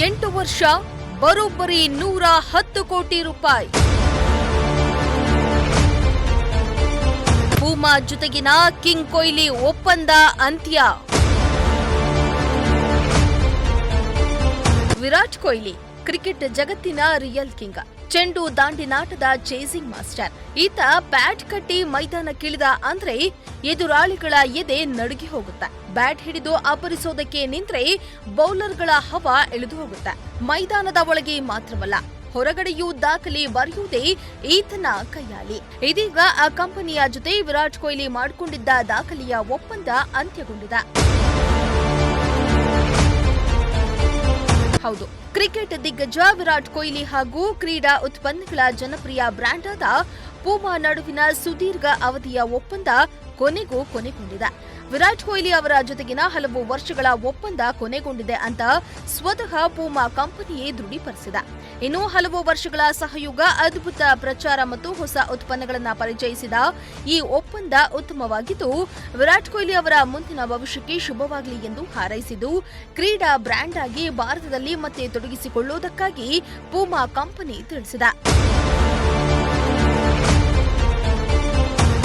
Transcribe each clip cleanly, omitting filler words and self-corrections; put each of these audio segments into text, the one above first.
8 ವರ್ಷ ಬರೋಬ್ಬರಿ 110 ಕೋಟಿ ರೂಪಾಯಿ. ಪೂಮಾ ಜೊತೆಗಿನ ಕಿಂಗ್ ಕೊಹ್ಲಿ ಒಪ್ಪಂದ ಅಂತ್ಯ. ವಿರಾಟ್ ಕೊಹ್ಲಿ ಕ್ರಿಕೆಟ್ ಜಗತ್ತಿನ ರಿಯಲ್ ಕಿಂಗ್. ಚೆಂಡು ದಾಂಡಿನಾಟದ ಚೇಸಿಂಗ್ ಮಾಸ್ಟರ್. ಈತ ಬ್ಯಾಟ್ ಕಟ್ಟಿ ಮೈದಾನಕ್ಕಿಳಿದ ಅಂದ್ರೆ ಎದುರಾಳಿಗಳ ಎದೆ ನಡುಗಿ ಹೋಗುತ್ತೆ. ಬ್ಯಾಟ್ ಹಿಡಿದು ಅಬ್ಬರಿಸೋದಕ್ಕೆ ನಿಂತ್ರೆ ಬೌಲರ್ಗಳ ಹವಾ ಇಳಿದು ಹೋಗುತ್ತೆ. ಮೈದಾನದ ಒಳಗೆ ಮಾತ್ರವಲ್ಲ, ಹೊರಗಡೆಯೂ ದಾಖಲೆ ಬರೆಯುವುದೇ ಈತನ ಕೈಯಾಳಿ. ಇದೀಗ ಆ ಕಂಪನಿಯ ಜೊತೆ ವಿರಾಟ್ ಕೊಹ್ಲಿ ಮಾಡಿಕೊಂಡಿದ್ದ ದಾಖಲೆಯ ಒಪ್ಪಂದ ಅಂತ್ಯಗೊಂಡಿದೆ. ಹೌದು, ಕ್ರಿಕೆಟ್ ದಿಗ್ಗಜ ವಿರಾಟ್ ಕೊಹ್ಲಿ ಹಾಗೂ ಕ್ರೀಡಾ ಉತ್ಪನ್ನಗಳ ಜನಪ್ರಿಯ ಬ್ರ್ಯಾಂಡ್ ಆದ ಪೂಮಾ ನಡುವಿನ ಸುದೀರ್ಘ ಅವಧಿಯ ಒಪ್ಪಂದ ಕೊನೆಗೂ ಕೊನೆಗೊಂಡಿದೆ. ವಿರಾಟ್ ಕೊಹ್ಲಿ ಅವರ ಜೊತೆಗಿನ ಹಲವು ವರ್ಷಗಳ ಒಪ್ಪಂದ ಕೊನೆಗೊಂಡಿದೆ ಅಂತ ಸ್ವತಃ ಪೂಮಾ ಕಂಪನಿಯೇ ದೃಢೀಕರಿಸಿದೆ. ಇನ್ನು ಹಲವು ವರ್ಷಗಳ ಸಹಯೋಗ, ಅದ್ಭುತ ಪ್ರಚಾರ ಮತ್ತು ಹೊಸ ಉತ್ಪನ್ನಗಳನ್ನು ಪರಿಚಯಿಸಿದ ಈ ಒಪ್ಪಂದ ಉತ್ತಮವಾಗಿದ್ದು, ವಿರಾಟ್ ಕೊಹ್ಲಿ ಅವರ ಮುಂದಿನ ಭವಿಷ್ಯಕ್ಕೆ ಶುಭವಾಗಲಿ ಎಂದು ಹಾರೈಸಿದ್ದು, ಕ್ರೀಡಾ ಬ್ರ್ಯಾಂಡ್ ಆಗಿ ಭಾರತದಲ್ಲಿ ಮತ್ತೆ ತೊಡಗಿಸಿಕೊಳ್ಳುವುದಕ್ಕಾಗಿ ಪೂಮಾ ಕಂಪನಿ ತಿಳಿಸಿದೆ.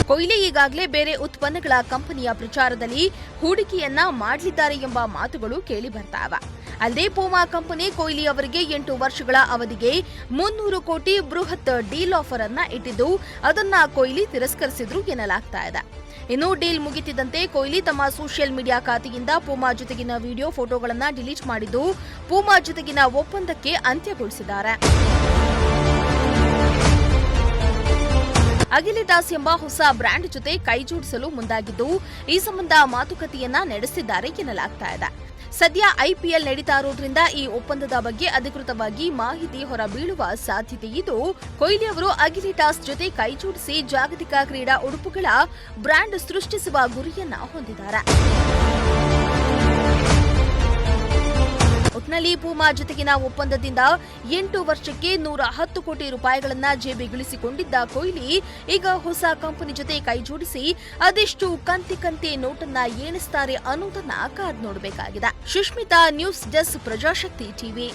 ಕೊಹ್ಲಿ ಈಗಾಗಲೇ ಬೇರೆ ಉತ್ಪನ್ನಗಳ ಕಂಪನಿಯ ಪ್ರಚಾರದಲ್ಲಿ ಹೂಡಿಕೆಯನ್ನ ಮಾಡಲಿದ್ದಾರೆ ಎಂಬ ಮಾತುಗಳು ಕೇಳಿ ಬರ್ತಾವ. ಅಲ್ಲದೆ ಪೂಮಾ ಕಂಪನಿ ಕೊಹ್ಲಿ ಅವರಿಗೆ 8 ವರ್ಷಗಳ ಅವಧಿಗೆ 300 ಕೋಟಿ ಬೃಹತ್ ಡೀಲ್ ಆಫರ್ ಅನ್ನ ಇಟ್ಟಿದ್ದು, ಅದನ್ನ ಕೊಹ್ಲಿ ತಿರಸ್ಕರಿಸಿದ್ರು ಎನ್ನಲಾಗ್ತಾ ಇದೆ. ಇನ್ನು ಡೀಲ್ ಮುಗಿತಿದ್ದಂತೆ ಕೊಹ್ಲಿ ತಮ್ಮ ಸೋಷಿಯಲ್ ಮೀಡಿಯಾ ಖಾತೆಯಿಂದ ಪೂಮಾ ಜೊತೆಗಿನ ವಿಡಿಯೋ, ಫೋಟೋಗಳನ್ನ ಡಿಲೀಟ್ ಮಾಡಿದ್ದು, ಪೂಮಾ ಜೊತೆಗಿನ ಒಪ್ಪಂದಕ್ಕೆ ಅಂತ್ಯಗೊಳಿಸಿದ್ದಾರೆ. ಅಗಿಲಿಟಾಸ್ ಎಂಬ ಹೊಸ ಬ್ರ್ಯಾಂಡ್ ಜೊತೆ ಕೈಜೋಡಿಸಲು ಮುಂದಾಗಿದ್ದು, ಈ ಸಂಬಂಧ ಮಾತುಕತೆಯನ್ನ ನಡೆಸಿದ್ದಾರೆ ಎನ್ನಲಾಗ್ತಾ ಇದೆ. ಸದ್ಯ ಐಪಿಎಲ್ ನಡೀತಾ ಇರೋದ್ರಿಂದ ಈ ಒಪ್ಪಂದದ ಬಗ್ಗೆ ಅಧಿಕೃತವಾಗಿ ಮಾಹಿತಿ ಹೊರಬೀಳುವ ಸಾಧ್ಯತೆ ಇದ್ದು, ಕೊಹ್ಲಿ ಅವರು ಅಗಿಲಿಟಾಸ್ ಜೊತೆ ಕೈಜೋಡಿಸಿ ಜಾಗತಿಕ ಕ್ರೀಡಾ ಉಡುಪುಗಳ ಬ್ರ್ಯಾಂಡ್ ಸೃಷ್ಟಿಸುವ ಗುರಿಯನ್ನ ಹೊಂದಿದ್ದಾರೆ. ಒಟ್ನಲ್ಲಿ ಪೂಮಾ ಜೊತೆಗಿನ ಒಪ್ಪಂದದಿಂದ 8 ವರ್ಷಕ್ಕೆ 110 ಕೋಟಿ ರೂಪಾಯಿಗಳನ್ನ ಜೇಬಿಗಿಳಿಸಿಕೊಂಡಿದ್ದ ಕೊಹ್ಲಿ ಈಗ ಹೊಸ ಕಂಪನಿ ಜೊತೆ ಕೈಜೋಡಿಸಿ ಅದೆಷ್ಟು ಕಂತೆ ನೋಟನ್ನ ಏಣಿಸ್ತಾರೆ ಅನ್ನೋದನ್ನ ಕಾದ್ ನೋಡಬೇಕಾಗಿದೆ. Sushmita, news desk, Prajashakti TV.